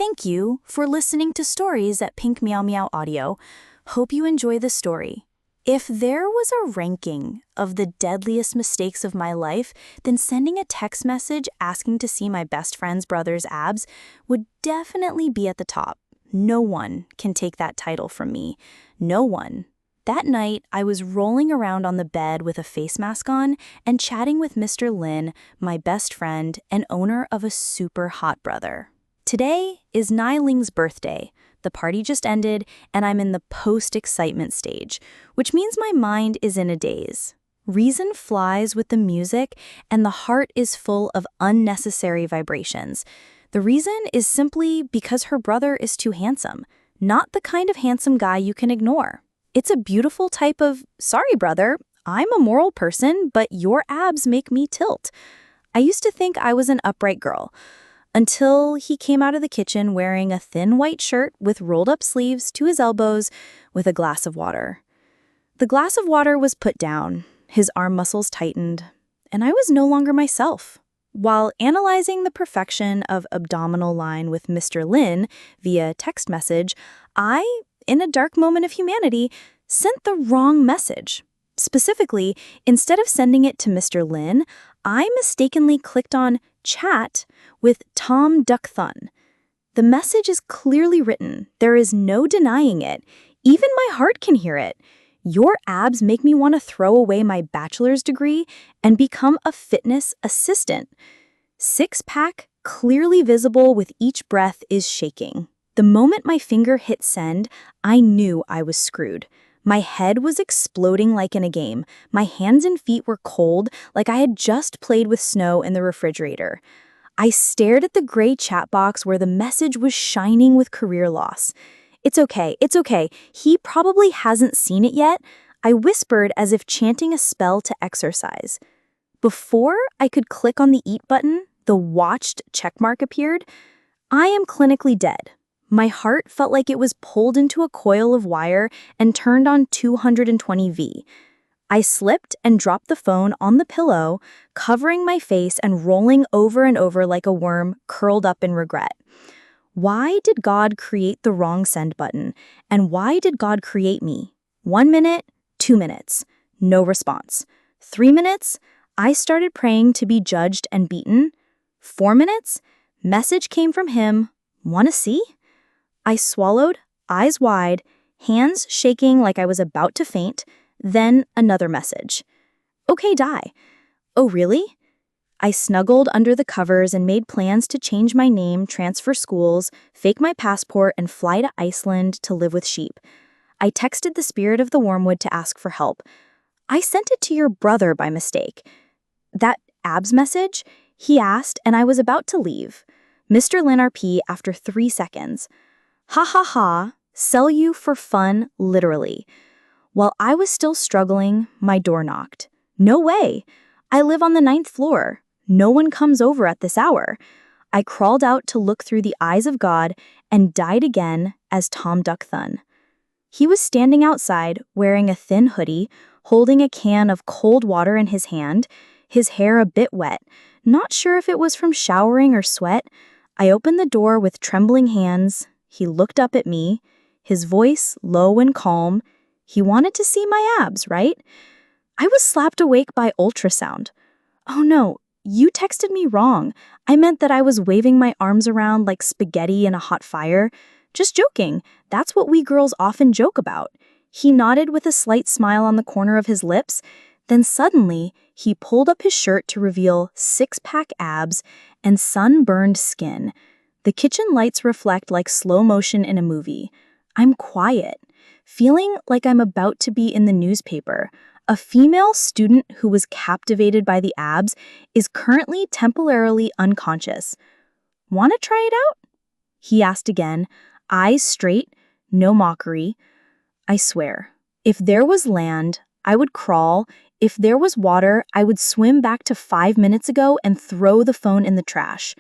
Thank you for listening to Stories at Pink Meow Meow Audio. Hope you enjoy the story. If there was a ranking of the deadliest mistakes of my life, then sending a text message asking to see my best friend's brother's abs would definitely be at the top. No one can take that title from me. No one. That night, I was rolling around on the bed with a face mask on and chatting with Mr. Lin, my best friend and owner of a super hot brother. Today is Nai Ling's birthday. The party just ended, and I'm in the post-excitement stage, which means my mind is in a daze. Reason flies with the music, and the heart is full of unnecessary vibrations. The reason is simply because her brother is too handsome, not the kind of handsome guy you can ignore. It's a beautiful type of, sorry brother, I'm a moral person, but your abs make me tilt. I used to think I was an upright girl, until he came out of the kitchen wearing a thin white shirt with rolled-up sleeves to his elbows with a glass of water. The glass of water was put down, his arm muscles tightened, and I was no longer myself. While analyzing the perfection of abdominal line with Mr. Lin via text message, I, in a dark moment of humanity, sent the wrong message. Specifically, instead of sending it to Mr. Lin, I mistakenly clicked on chat with Tom Duck Thun. The message is clearly written. There is no denying it. Even my heart can hear it. Your abs make me want to throw away my bachelor's degree and become a fitness assistant. Six-pack, clearly visible with each breath, is shaking. The moment my finger hit send, I knew I was screwed. My head was exploding like in a game. My hands and feet were cold, like I had just played with snow in the refrigerator. I stared at the gray chat box where the message was shining with career loss. It's okay. He probably hasn't seen it yet, I whispered as if chanting a spell to exercise. Before I could click on the eat button, the watched checkmark appeared. I am clinically dead. My heart felt like it was pulled into a coil of wire and turned on 220V. I slipped and dropped the phone on the pillow, covering my face and rolling over and over like a worm curled up in regret. Why did God create the wrong send button? And why did God create me? 1 minute, 2 minutes, no response. 3 minutes, I started praying to be judged and beaten. 4 minutes, message came from him, wanna see? I swallowed, eyes wide, hands shaking like I was about to faint, then another message. Okay, die. Oh, really? I snuggled under the covers and made plans to change my name, transfer schools, fake my passport, and fly to Iceland to live with sheep. I texted the spirit of the wormwood to ask for help. I sent it to your brother by mistake. That abs message? He asked, and I was about to leave. Mr. Lin RP after 3 seconds. Ha ha ha, sell you for fun, literally. While I was still struggling, my door knocked. No way. I live on the 9th floor. No one comes over at this hour. I crawled out to look through the eyes of God and died again as Tom Duck Thun. He was standing outside, wearing a thin hoodie, holding a can of cold water in his hand, his hair a bit wet, not sure if it was from showering or sweat. I opened the door with trembling hands. He looked up at me, his voice low and calm. He wanted to see my abs, right? I was slapped awake by ultrasound. Oh no, you texted me wrong. I meant that I was waving my arms around like spaghetti in a hot fire. Just joking. That's what we girls often joke about. He nodded with a slight smile on the corner of his lips. Then suddenly, he pulled up his shirt to reveal 6-pack abs and sunburned skin. The kitchen lights reflect like slow motion in a movie. I'm quiet, feeling like I'm about to be in the newspaper. A female student who was captivated by the abs is currently temporarily unconscious. Want to try it out? He asked again, eyes straight, no mockery. I swear, if there was land, I would crawl. If there was water, I would swim back to 5 minutes ago and throw the phone in the trash.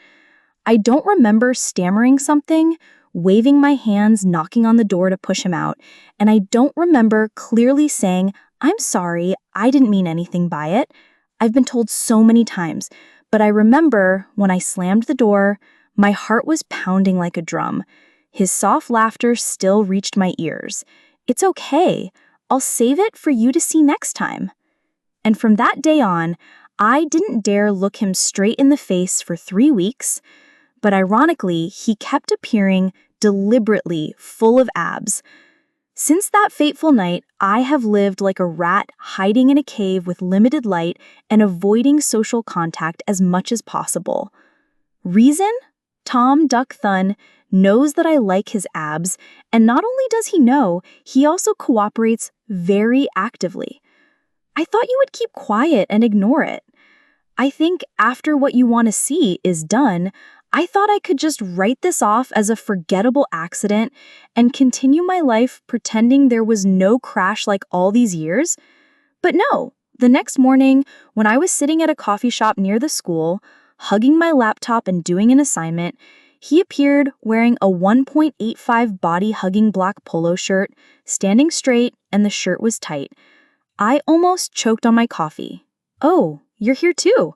I don't remember stammering something, waving my hands, knocking on the door to push him out, and I don't remember clearly saying, I'm sorry, I didn't mean anything by it. I've been told so many times, but I remember when I slammed the door, My heart was pounding like a drum. His soft laughter still reached my ears. It's okay. I'll save it for you to see next time. And from that day on, I didn't dare look him straight in the face for 3 weeks, but ironically, he kept appearing deliberately full of abs. Since that fateful night, I have lived like a rat hiding in a cave with limited light and avoiding social contact as much as possible. Reason? Tom Duck Thun knows that I like his abs, and not only does he know, he also cooperates very actively. I thought you would keep quiet and ignore it. I think after what you want to see is done, I thought I could just write this off as a forgettable accident and continue my life pretending there was no crash like all these years. But no, the next morning, when I was sitting at a coffee shop near the school, hugging my laptop and doing an assignment, he appeared wearing a 1.85 body-hugging black polo shirt, standing straight, and the shirt was tight. I almost choked on my coffee. "Oh, you're here too?"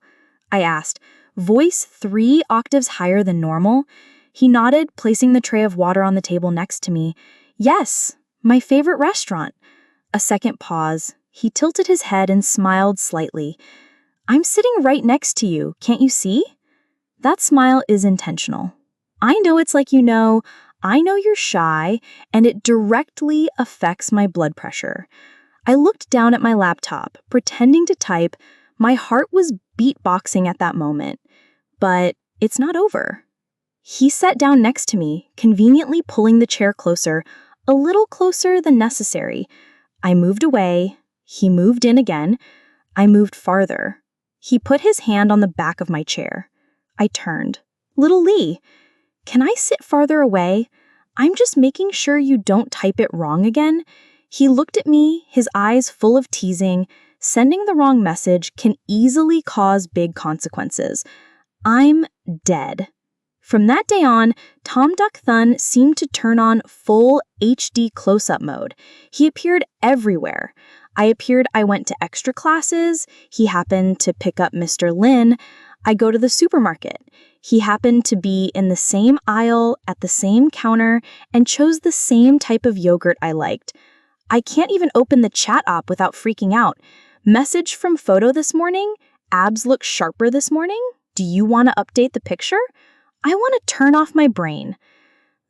I asked, voice 3 octaves higher than normal. He nodded, placing the tray of water on the table next to me. "Yes, my favorite restaurant." A second pause. He tilted his head and smiled slightly. "I'm sitting right next to you, can't you see?" That smile is intentional. I know it's like I know you're shy, and it directly affects my blood pressure. I looked down at my laptop, pretending to type. My heart was beatboxing at that moment. But it's not over. He sat down next to me, conveniently pulling the chair closer, a little closer than necessary. I moved away. He moved in again. I moved farther. He put his hand on the back of my chair. I turned. "Little Lee, can I sit farther away? I'm just making sure you don't type it wrong again." He looked at me, his eyes full of teasing. Sending the wrong message can easily cause big consequences. I'm dead. From that day on, Tom Duck Thun seemed to turn on full HD close-up mode. He appeared everywhere. I went to extra classes. He happened to pick up Mr. Lin. I go to the supermarket. He happened to be in the same aisle, at the same counter, and chose the same type of yogurt I liked. I can't even open the chat app without freaking out. Message from photo this morning? Abs look sharper this morning? Do you want to update the picture? I want to turn off my brain.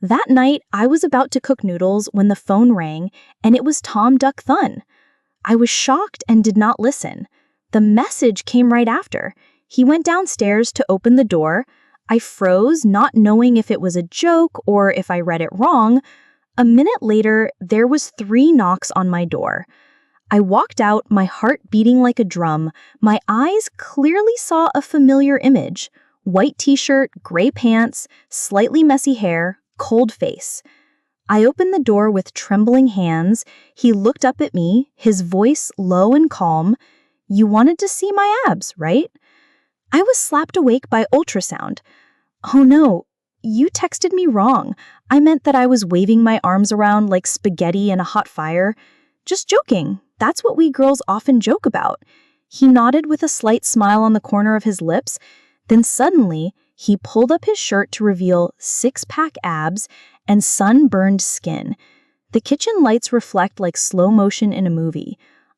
That night, I was about to cook noodles when the phone rang, and it was Tom Duck Thun. I was shocked and did not listen. The message came right after. He went downstairs to open the door. I froze, not knowing if it was a joke or if I read it wrong. A minute later, there was 3 knocks on my door. I walked out, my heart beating like a drum. My eyes clearly saw a familiar image. White t-shirt, gray pants, slightly messy hair, cold face. I opened the door with trembling hands. He looked up at me, his voice low and calm. "You wanted to see my abs, right?" I was slapped awake by ultrasound. "Oh no, you texted me wrong. I meant that I was waving my arms around like spaghetti in a hot fire. Just joking. That's what we girls often joke about." He nodded with a slight smile on the corner of his lips. Then suddenly, he pulled up his shirt to reveal 6-pack abs and sunburned skin. The kitchen lights reflect like slow motion in a movie.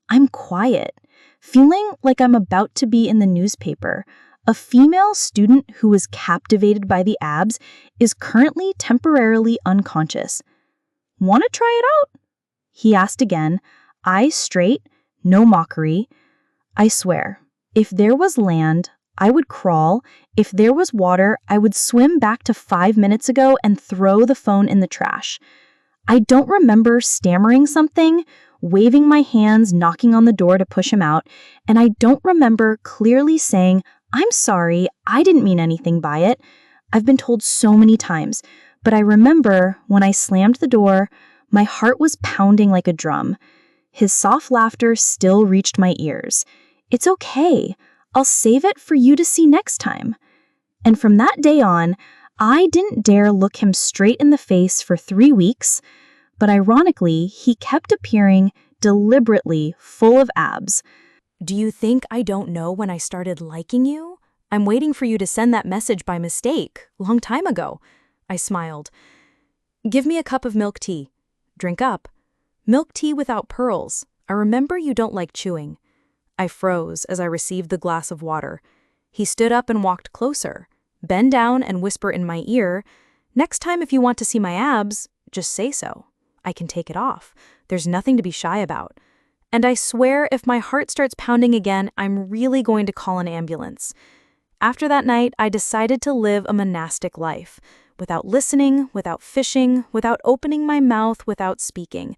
I'm quiet, feeling like I'm about to be in the newspaper. A female student who was captivated by the abs is currently temporarily unconscious. "Want to try it out?" He asked again, eyes straight, no mockery. I swear, if there was land, I would crawl. If there was water, I would swim back to 5 minutes ago and throw the phone in the trash. I don't remember stammering something, waving my hands, knocking on the door to push him out, and I don't remember clearly saying, "I'm sorry, I didn't mean anything by it." I've been told so many times, but I remember when I slammed the door, my heart was pounding like a drum. His soft laughter still reached my ears. "It's okay. I'll save it for you to see next time." And from that day on, I didn't dare look him straight in the face for 3 weeks, but ironically, he kept appearing deliberately full of abs. Do you think I don't know when I started liking you? I'm waiting for you to send that message by mistake, long time ago. I smiled. Give me a cup of milk tea. Drink up. Milk tea without pearls. I remember you don't like chewing. I froze as I received the glass of water. He stood up and walked closer. Bend down and whisper in my ear, next time if you want to see my abs, just say so. I can take it off. There's nothing to be shy about. And I swear if my heart starts pounding again, I'm really going to call an ambulance. After that night, I decided to live a monastic life, without listening, without fishing, without opening my mouth, without speaking.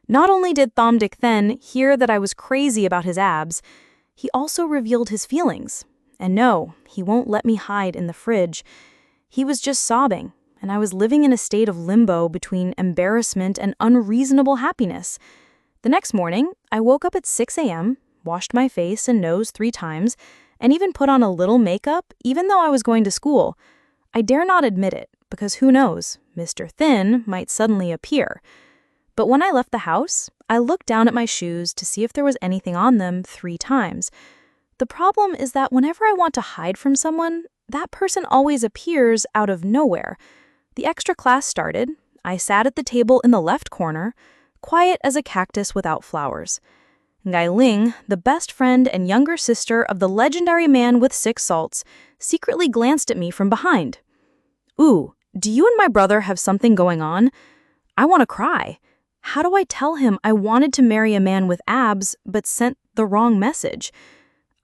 Not only did Thom Dick Then hear that I was crazy about his abs, he also revealed his feelings. And no, he won't let me hide in the fridge. He was just sobbing, and I was living in a state of limbo between embarrassment and unreasonable happiness. The next morning, I woke up at 6 a.m., washed my face and nose 3 times, and even put on a little makeup, even though I was going to school. I dare not admit it, because who knows, Mr. Thin might suddenly appear. But when I left the house, I looked down at my shoes to see if there was anything on them 3 times. The problem is that whenever I want to hide from someone, that person always appears out of nowhere. The extra class started. I sat at the table in the left corner, quiet as a cactus without flowers. Ngai Ling, the best friend and younger sister of the legendary man with 6 salts, secretly glanced at me from behind. Ooh, do you and my brother have something going on? I want to cry. How do I tell him I wanted to marry a man with abs but sent the wrong message?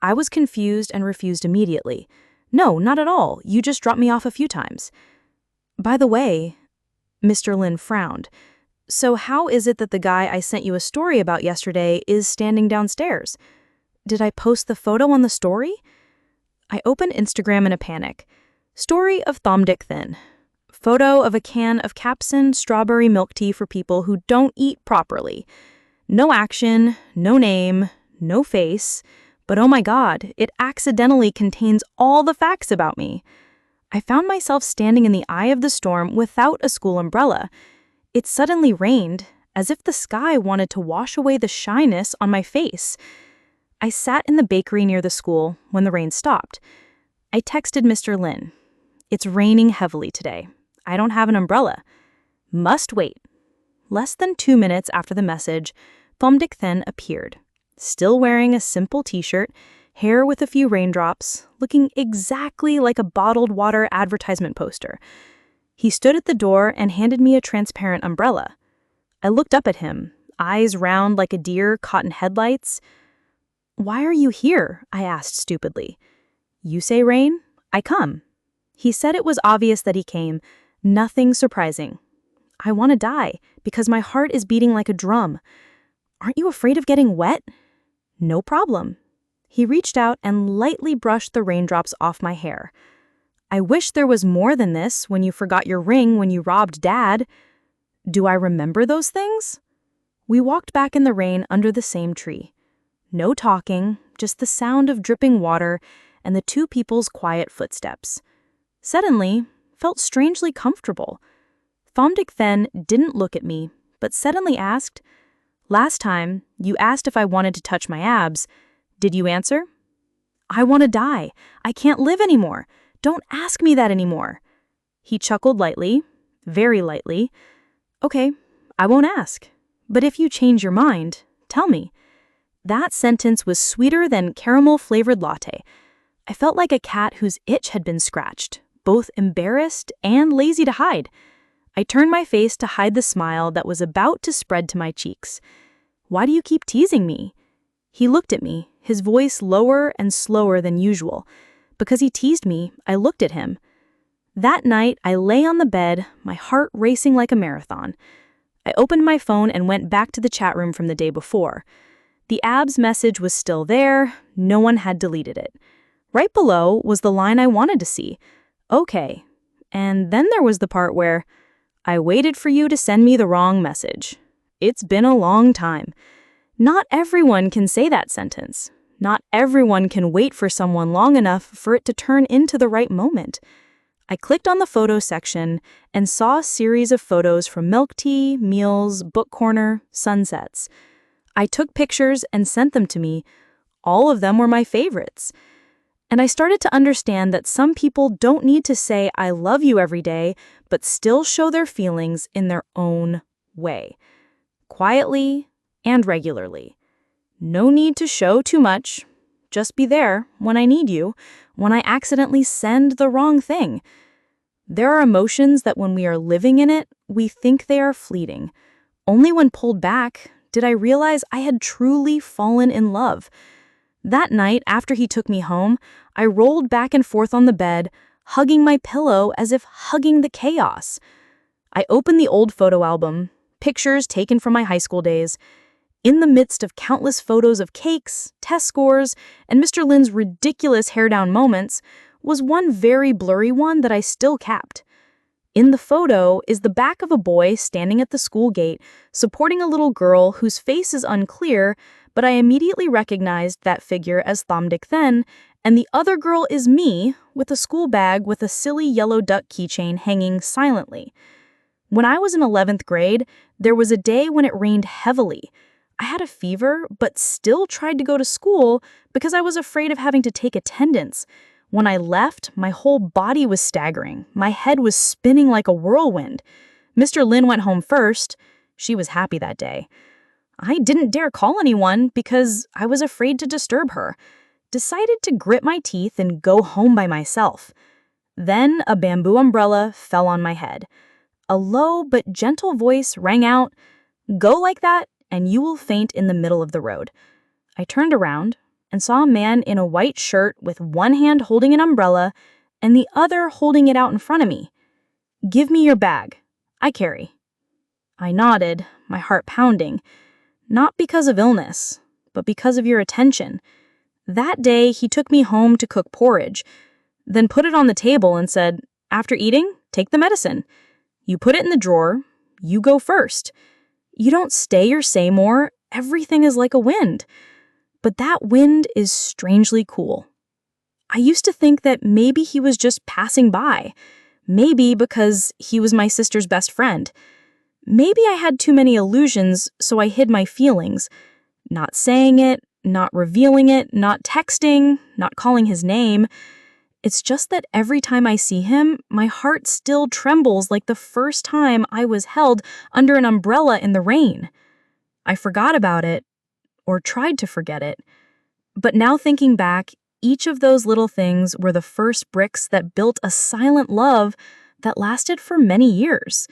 I was confused and refused immediately. No, not at all. You just dropped me off a few times. By the way, Mr. Lin frowned. So how is it that the guy I sent you a story about yesterday is standing downstairs? Did I post the photo on the story? I opened Instagram in a panic. Story of Thom Dick Then. Photo of a can of Capsun strawberry milk tea for people who don't eat properly. No action, no name, no face. But oh my God, it accidentally contains all the facts about me. I found myself standing in the eye of the storm without a school umbrella. It suddenly rained, as if the sky wanted to wash away the shyness on my face. I sat in the bakery near the school when the rain stopped. I texted Mr. Lin. It's raining heavily today. I don't have an umbrella. Must wait. Less than 2 minutes after the message, Thom Dick Then appeared. Still wearing a simple t-shirt, hair with a few raindrops, looking exactly like a bottled water advertisement poster. He stood at the door and handed me a transparent umbrella. I looked up at him, eyes round like a deer caught in headlights. Why are you here? I asked stupidly. You say rain? I come. He said it was obvious that he came, nothing surprising. I want to die because my heart is beating like a drum. Aren't you afraid of getting wet? No problem. He reached out and lightly brushed the raindrops off my hair. I wish there was more than this when you forgot your ring when you robbed Dad. Do I remember those things? We walked back in the rain under the same tree. No talking, just the sound of dripping water and the 2 people's quiet footsteps. Suddenly, felt strangely comfortable. Thom Dick Then didn't look at me, but suddenly asked, Last time, you asked if I wanted to touch my abs. Did you answer? I want to die. I can't live anymore. Don't ask me that anymore. He chuckled lightly, very lightly. Okay, I won't ask. But if you change your mind, tell me. That sentence was sweeter than caramel-flavored latte. I felt like a cat whose itch had been scratched, both embarrassed and lazy to hide. I turned my face to hide the smile that was about to spread to my cheeks. Why do you keep teasing me? He looked at me, his voice lower and slower than usual. Because he teased me, I looked at him. That night, I lay on the bed, my heart racing like a marathon. I opened my phone and went back to the chat room from the day before. The abs message was still there, no one had deleted it. Right below was the line I wanted to see. Okay. And then there was the part where, I waited for you to send me the wrong message. It's been a long time. Not everyone can say that sentence. Not everyone can wait for someone long enough for it to turn into the right moment. I clicked on the photo section and saw a series of photos from milk tea, meals, book corner, sunsets. I took pictures and sent them to me. All of them were my favorites. And I started to understand that some people don't need to say, "I love you" every day, but still show their feelings in their own way, quietly and regularly. No need to show too much. Just be there when I need you, when I accidentally send the wrong thing. There are emotions that when we are living in it, we think they are fleeting. Only when pulled back did I realize I had truly fallen in love. That night, after he took me home, I rolled back and forth on the bed, hugging my pillow as if hugging the chaos. I opened the old photo album, pictures taken from my high school days. In the midst of countless photos of cakes, test scores, and Mr. Lin's ridiculous hair-down moments, was one very blurry one that I still kept. In the photo is the back of a boy standing at the school gate, supporting a little girl whose face is unclear, but I immediately recognized that figure as Thomdick Then, and the other girl is me, with a school bag with a silly yellow duck keychain hanging silently. When I was in 11th grade, there was a day when it rained heavily. I had a fever, but still tried to go to school because I was afraid of having to take attendance. When I left, my whole body was staggering. My head was spinning like a whirlwind. Mr. Lin went home first. She was happy that day. I didn't dare call anyone because I was afraid to disturb her. Decided to grit my teeth and go home by myself. Then a bamboo umbrella fell on my head. A low but gentle voice rang out, "Go like that, and you will faint in the middle of the road." I turned around and saw a man in a white shirt with one hand holding an umbrella and the other holding it out in front of me. "Give me your bag. I carry." I nodded, my heart pounding. Not because of illness, but because of your attention. That day, he took me home to cook porridge, then put it on the table and said, "After eating, take the medicine. You put it in the drawer. You go first. You don't stay or say more. Everything is like a wind." But that wind is strangely cool. I used to think that maybe he was just passing by. Maybe because he was my sister's best friend. Maybe I had too many illusions, so I hid my feelings. Not saying it, not revealing it, not texting, not calling his name. It's just that every time I see him, my heart still trembles like the first time I was held under an umbrella in the rain. I forgot about it, or tried to forget it. But now thinking back, each of those little things were the first bricks that built a silent love that lasted for many years.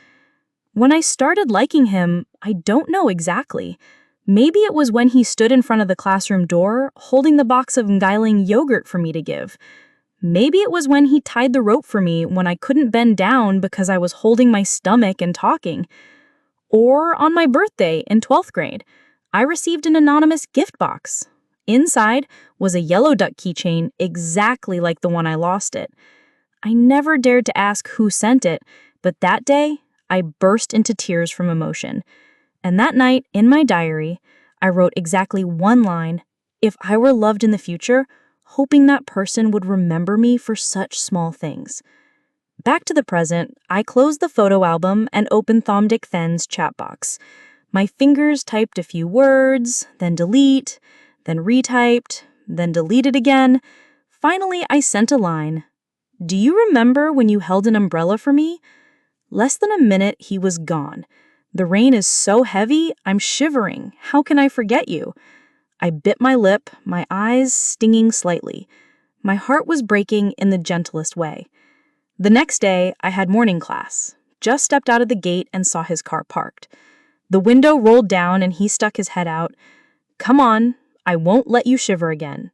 When I started liking him, I don't know exactly. Maybe it was when he stood in front of the classroom door, holding the box of Ngailing yogurt for me to give. Maybe it was when he tied the rope for me when I couldn't bend down because I was holding my stomach and talking. Or on my birthday in 12th grade, I received an anonymous gift box. Inside was a yellow duck keychain exactly like the one I lost it. I never dared to ask who sent it, but that day, I burst into tears from emotion. And that night, in my diary, I wrote exactly one line, "If I were loved in the future," hoping that person would remember me for such small things. Back to the present, I closed the photo album and opened Thomdick Then's chat box. My fingers typed a few words, then delete, then retyped, then deleted again. Finally, I sent a line. "Do you remember when you held an umbrella for me?" Less than a minute, he was gone. "The rain is so heavy, I'm shivering. How can I forget you?" I bit my lip, my eyes stinging slightly. My heart was breaking in the gentlest way. The next day, I had morning class. Just stepped out of the gate and saw his car parked. The window rolled down and he stuck his head out. "Come on, I won't let you shiver again."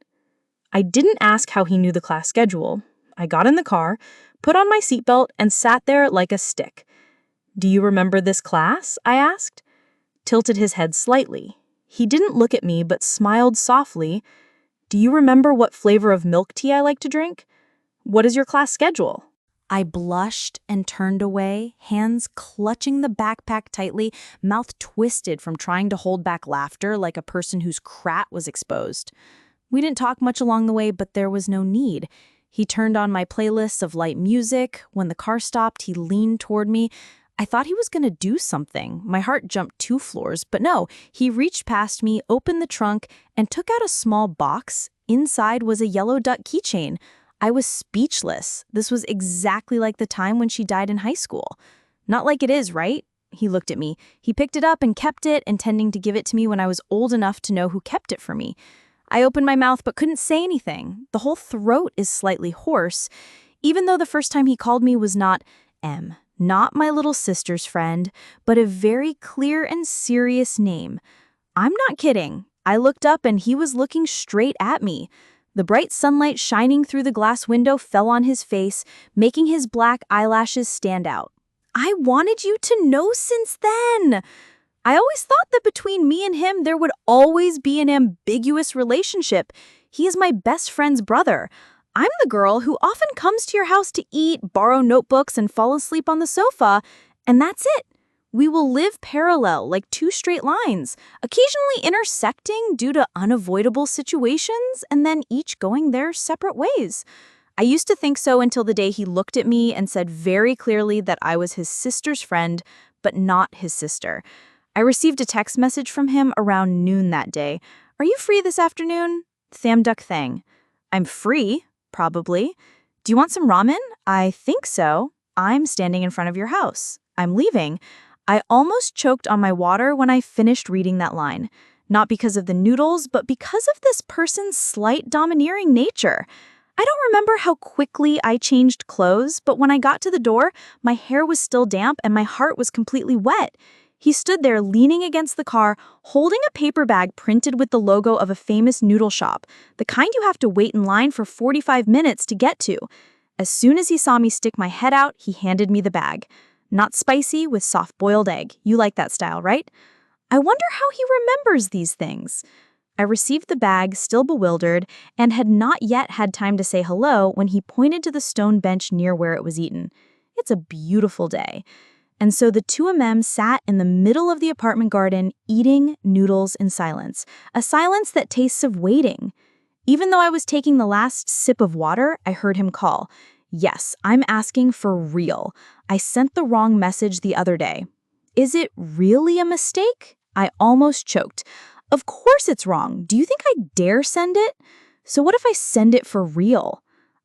I didn't ask how he knew the class schedule. I got in the car, put on my seatbelt, and sat there like a stick. "Do you remember this class?" I asked. Tilted his head slightly. He didn't look at me but smiled softly. "Do you remember what flavor of milk tea I like to drink? What is your class schedule?" I blushed and turned away, hands clutching the backpack tightly, mouth twisted from trying to hold back laughter like a person whose crat was exposed. We didn't talk much along the way, but there was no need. He turned on my playlists of light music. When the car stopped, he leaned toward me. I thought he was going to do something. My heart jumped 2 floors, but no, he reached past me, opened the trunk, and took out a small box. inside was a yellow duck keychain. I was speechless. This was exactly like the time when she died in high school. Not like it is, right? He looked at me. He picked it up and kept it, intending to give it to me when I was old enough to know who kept it for me. I opened my mouth but couldn't say anything. The whole throat is slightly hoarse, even though the first time he called me was not M, not my little sister's friend, but a very clear and serious name. I'm not kidding. I looked up and he was looking straight at me. The bright sunlight shining through the glass window fell on his face, making his black eyelashes stand out. I wanted you to know since then. I always thought that between me and him there would always be an ambiguous relationship. He is my best friend's brother. I'm the girl who often comes to your house to eat, borrow notebooks, and fall asleep on the sofa, and that's it. We will live parallel like two straight lines, occasionally intersecting due to unavoidable situations, and then each going their separate ways. I used to think so until the day he looked at me and said very clearly that I was his sister's friend, but not his sister. I received a text message from him around noon that day. "Are you free this afternoon? Tham Duck Thang." "I'm free, probably." "Do you want some ramen?" "I think so. I'm standing in front of your house. I'm leaving." I almost choked on my water when I finished reading that line. Not because of the noodles, but because of this person's slight domineering nature. I don't remember how quickly I changed clothes, but when I got to the door, my hair was still damp and my heart was completely wet. He stood there leaning against the car, holding a paper bag printed with the logo of a famous noodle shop, the kind you have to wait in line for 45 minutes to get to. As soon as he saw me stick my head out, he handed me the bag. "Not spicy, with soft-boiled egg. You like that style, right?" I wonder how he remembers these things. I received the bag, still bewildered, and had not yet had time to say hello when he pointed to the stone bench near where it was eaten. It's a beautiful day. And so the two of them sat in the middle of the apartment garden eating noodles in silence, a silence that tastes of waiting. Even though I was taking the last sip of water, I heard him call. Yes, I'm asking for real. I sent the wrong message the other day. Is it really a mistake? I almost choked. Of course it's wrong. Do you think I dare send it? So what if I send it for real?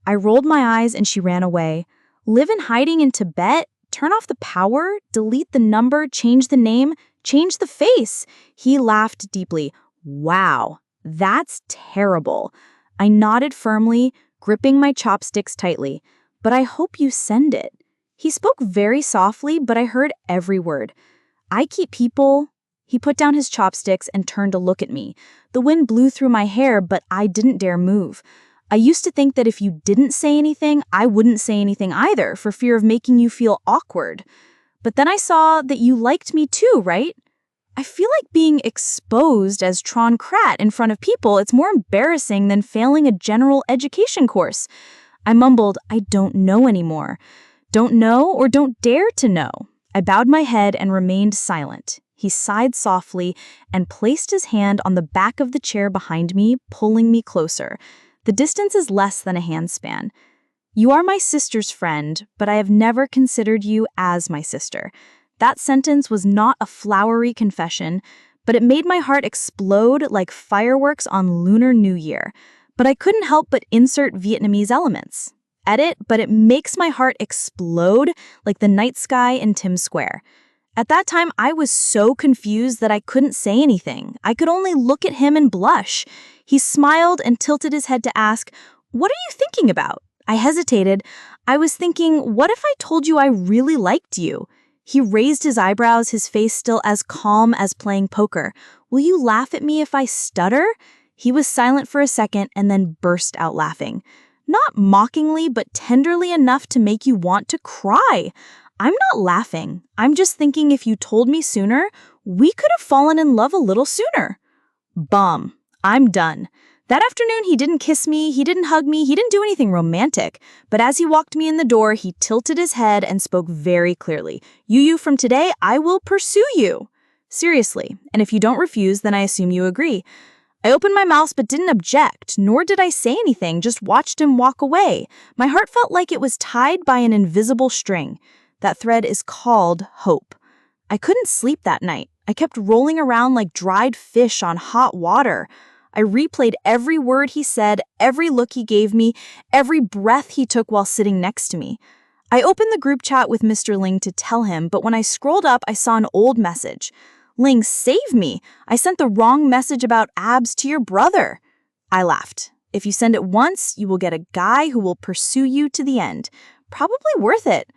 I rolled my eyes and she ran away. Live in hiding in Tibet? Turn off the power? Delete the number? Change the name? Change the face? He laughed deeply. Wow, that's terrible. I nodded firmly, gripping my chopsticks tightly. But I hope you send it. He spoke very softly, but I heard every word. I keep people... He put down his chopsticks and turned to look at me. The wind blew through my hair, but I didn't dare move. I used to think that if you didn't say anything, I wouldn't say anything either, for fear of making you feel awkward. But then I saw that you liked me too, right? I feel like being exposed as Tron Krat in front of people, it's more embarrassing than failing a general education course. I mumbled, I don't know anymore. Don't know or don't dare to know. I bowed my head and remained silent. He sighed softly and placed his hand on the back of the chair behind me, pulling me closer. The distance is less than a handspan. You are my sister's friend, but I have never considered you as my sister. That sentence was not a flowery confession, but it made my heart explode like fireworks on Lunar New Year. But I couldn't help but insert Vietnamese elements. Edit, but it makes my heart explode like the night sky in Times Square. At that time, I was so confused that I couldn't say anything. I could only look at him and blush. He smiled and tilted his head to ask, "What are you thinking about?" I hesitated. I was thinking, what if I told you I really liked you? He raised his eyebrows, his face still as calm as playing poker. "Will you laugh at me if I stutter?" He was silent for a second and then burst out laughing. Not mockingly, but tenderly enough to make you want to cry. I'm not laughing. I'm just thinking if you told me sooner, we could have fallen in love a little sooner. Bum. I'm done. That afternoon, he didn't kiss me, he didn't hug me, he didn't do anything romantic. But as he walked me in the door, he tilted his head and spoke very clearly. You, from today, I will pursue you. Seriously. And if you don't refuse, then I assume you agree. I opened my mouth but didn't object, nor did I say anything, just watched him walk away. My heart felt like it was tied by an invisible string. That thread is called hope. I couldn't sleep that night. I kept rolling around like dried fish on hot water. I replayed every word he said, every look he gave me, every breath he took while sitting next to me. I opened the group chat with Mr. Ling to tell him, but when I scrolled up, I saw an old message. Ling, save me! I sent the wrong message about abs to your brother. I laughed. If you send it once, you will get a guy who will pursue you to the end. Probably worth it.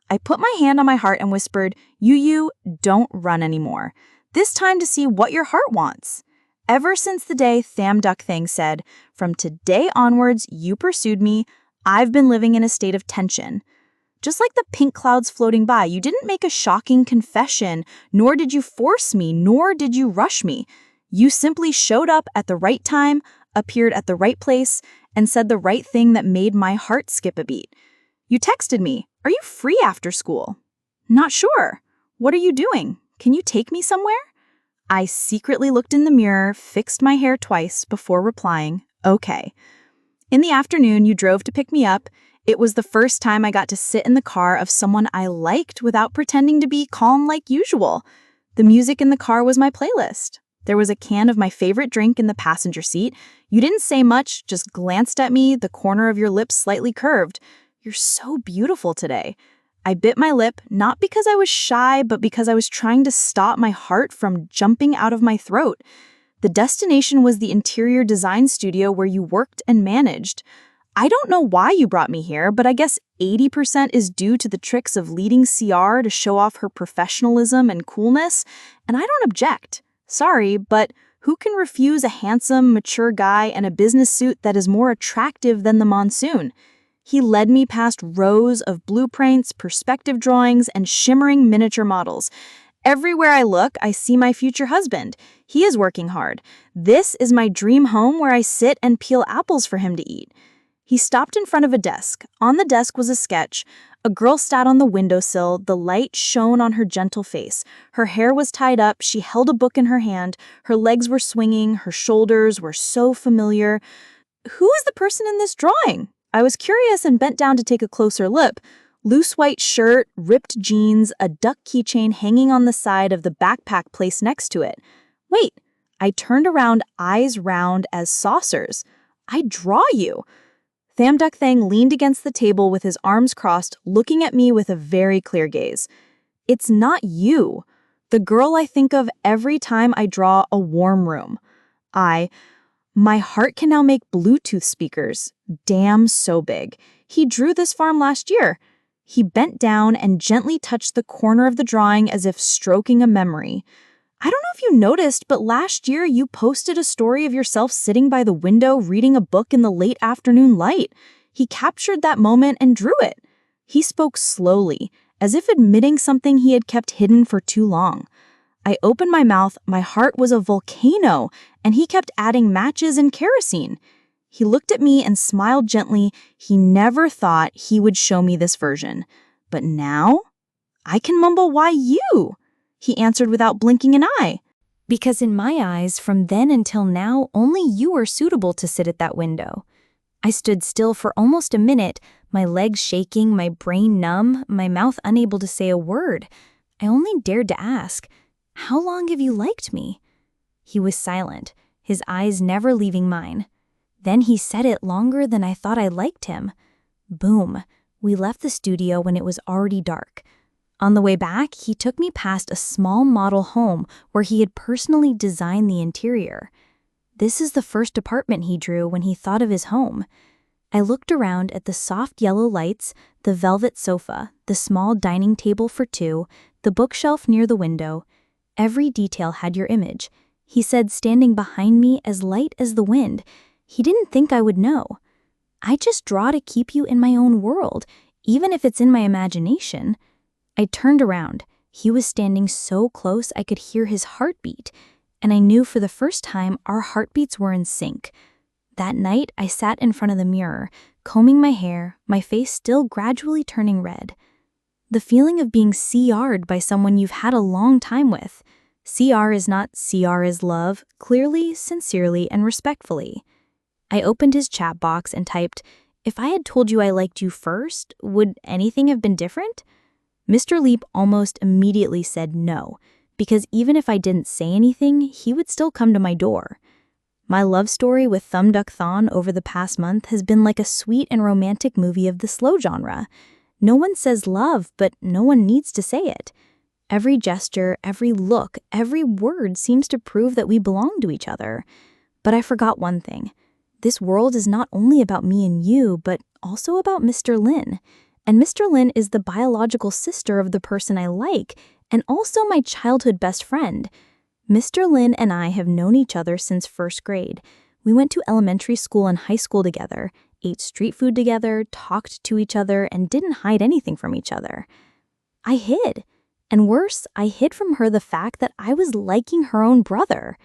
I put my hand on my heart and whispered, You, don't run anymore. This time to see what your heart wants. Ever since the day Tham Duck Thing said, from today onwards, you pursued me, I've been living in a state of tension. Just like the pink clouds floating by, you didn't make a shocking confession, nor did you force me, nor did you rush me. You simply showed up at the right time, appeared at the right place, and said the right thing that made my heart skip a beat. You texted me, Are you free after school? Not sure. What are you doing? Can you take me somewhere? I secretly looked in the mirror, fixed my hair twice before replying, Okay. In the afternoon, you drove to pick me up. It was the first time I got to sit in the car of someone I liked without pretending to be calm like usual. The music in the car was my playlist. There was a can of my favorite drink in the passenger seat. You didn't say much, just glanced at me, the corner of your lips slightly curved. You're so beautiful today. I bit my lip, not because I was shy, but because I was trying to stop my heart from jumping out of my throat. The destination was the interior design studio where you worked and managed. I don't know why you brought me here, but I guess 80% is due to the tricks of leading CR to show off her professionalism and coolness, and I don't object. Sorry, but who can refuse a handsome, mature guy in a business suit that is more attractive than the monsoon? He led me past rows of blueprints, perspective drawings, and shimmering miniature models. Everywhere I look, I see my future husband. He is working hard. This is my dream home where I sit and peel apples for him to eat. He stopped in front of a desk. On the desk was a sketch. A girl sat on the windowsill. The light shone on her gentle face. Her hair was tied up. She held a book in her hand. Her legs were swinging. Her shoulders were so familiar. Who is the person in this drawing? I was curious and bent down to take a closer look. Loose white shirt, ripped jeans, a duck keychain hanging on the side of the backpack placed next to it. Wait, I turned around, eyes round as saucers. I draw you. Tham Duck Thang leaned against the table with his arms crossed, looking at me with a very clear gaze. It's not you. The girl I think of every time I draw a warm room. My heart can now make Bluetooth speakers. Damn, so big. He drew this farm last year. He bent down and gently touched the corner of the drawing as if stroking a memory. I don't know if you noticed, but last year you posted a story of yourself sitting by the window reading a book in the late afternoon light. He captured that moment and drew it. He spoke slowly, as if admitting something he had kept hidden for too long. I opened my mouth, my heart was a volcano, and he kept adding matches and kerosene. He looked at me and smiled gently. He never thought he would show me this version. But now, I can mumble, why you? He answered without blinking an eye. Because in my eyes, from then until now, only you are suitable to sit at that window. I stood still for almost a minute, my legs shaking, my brain numb, my mouth unable to say a word. I only dared to ask, How long have you liked me? He was silent, his eyes never leaving mine. Then he said it longer than I thought I liked him. Boom. We left the studio when it was already dark. On the way back, he took me past a small model home where he had personally designed the interior. This is the first apartment he drew when he thought of his home. I looked around at the soft yellow lights, the velvet sofa, the small dining table for two, the bookshelf near the window. Every detail had your image. He said, standing behind me as light as the wind. He didn't think I would know. I just draw to keep you in my own world, even if it's in my imagination. I turned around. He was standing so close I could hear his heartbeat, and I knew for the first time our heartbeats were in sync. That night, I sat in front of the mirror, combing my hair, my face still gradually turning red. The feeling of being CR'd by someone you've had a long time with. CR is not CR is love, clearly, sincerely, and respectfully. I opened his chat box and typed, If I had told you I liked you first, would anything have been different? Mr. Leap almost immediately said no, because even if I didn't say anything, he would still come to my door. My love story with Thumb Duck Thon over the past month has been like a sweet and romantic movie of the slow genre. No one says love, but no one needs to say it. Every gesture, every look, every word seems to prove that we belong to each other. But I forgot one thing. This world is not only about me and you, but also about Mr. Lin. And Mr. Lin is the biological sister of the person I like, and also my childhood best friend. Mr. Lin and I have known each other since first grade. We went to elementary school and high school together, ate street food together, talked to each other, and didn't hide anything from each other. I hid. And worse, I hid from her the fact that I was liking her own brother.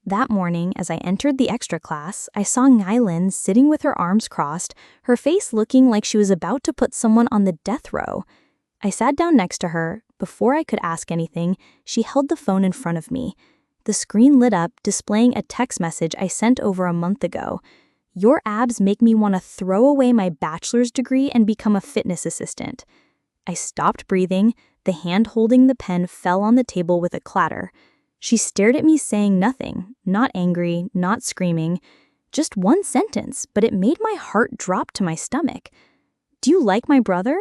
That morning, as I entered the extra class, I saw Ngylin sitting with her arms crossed, her face looking like she was about to put someone on the death row. I sat down next to her. Before I could ask anything, she held the phone in front of me. The screen lit up, displaying a text message I sent over a month ago. "Your abs make me want to throw away my bachelor's degree and become a fitness assistant." I stopped breathing. The hand holding the pen fell on the table with a clatter. She stared at me saying nothing, not angry, not screaming. Just one sentence, but it made my heart drop to my stomach. "Do you like my brother?"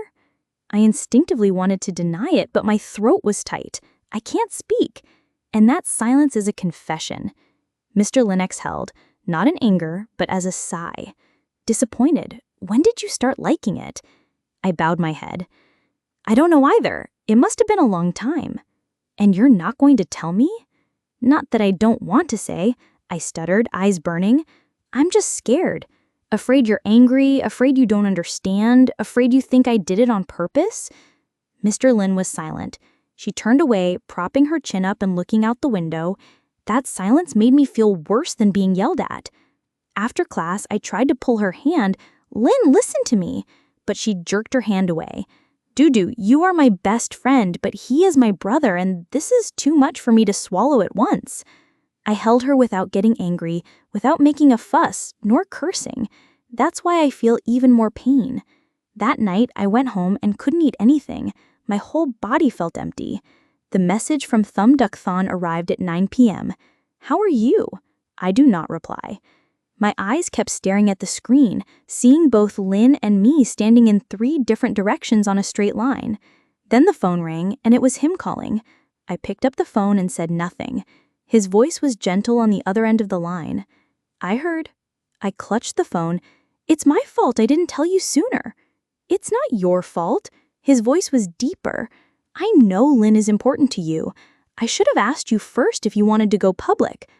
I instinctively wanted to deny it, but my throat was tight. I can't speak. And that silence is a confession. Mr. Lin exhaled, not in anger, but as a sigh. Disappointed. "When did you start liking it?" I bowed my head. "I don't know either. It must have been a long time." "And you're not going to tell me?" "Not that I don't want to say," I stuttered, eyes burning. "I'm just scared. Afraid you're angry, afraid you don't understand, afraid you think I did it on purpose." Mr. Lin was silent. She turned away, propping her chin up and looking out the window. That silence made me feel worse than being yelled at. After class, I tried to pull her hand. "Lin, listen to me." But she jerked her hand away. "Dudu, you are my best friend, but he is my brother, and this is too much for me to swallow at once." I held her without getting angry, without making a fuss, nor cursing. That's why I feel even more pain. That night, I went home and couldn't eat anything. My whole body felt empty. The message from Thumb Duck Thon arrived at 9 p.m. "How are you?" I do not reply. My eyes kept staring at the screen, seeing both Lin and me standing in 3 different directions on a straight line. Then the phone rang, and it was him calling. I picked up the phone and said nothing. His voice was gentle on the other end of the line. "I heard." I clutched the phone. "It's my fault I didn't tell you sooner." "It's not your fault." His voice was deeper. "I know Lin is important to you. I should have asked you first if you wanted to go public."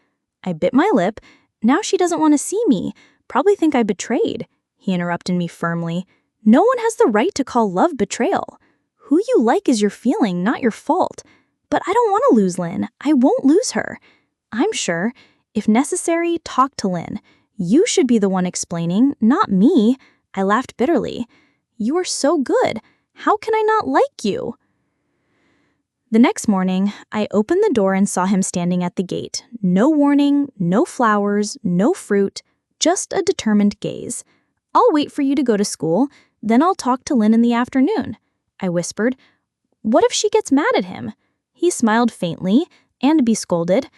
I bit my lip. "Now she doesn't want to see me. Probably think I betrayed." He interrupted me firmly. "No one has the right to call love betrayal. Who you like is your feeling, not your fault. But I don't want to lose Lin. I won't lose her. I'm sure. If necessary, talk to Lin. You should be the one explaining, not me." I laughed bitterly. "You are so good. How can I not like you?" The next morning, I opened the door and saw him standing at the gate. No warning, no flowers, no fruit, just a determined gaze. "I'll wait for you to go to school, then I'll talk to Lin in the afternoon," I whispered. "What if she gets mad at him?" He smiled faintly, and to be scolded.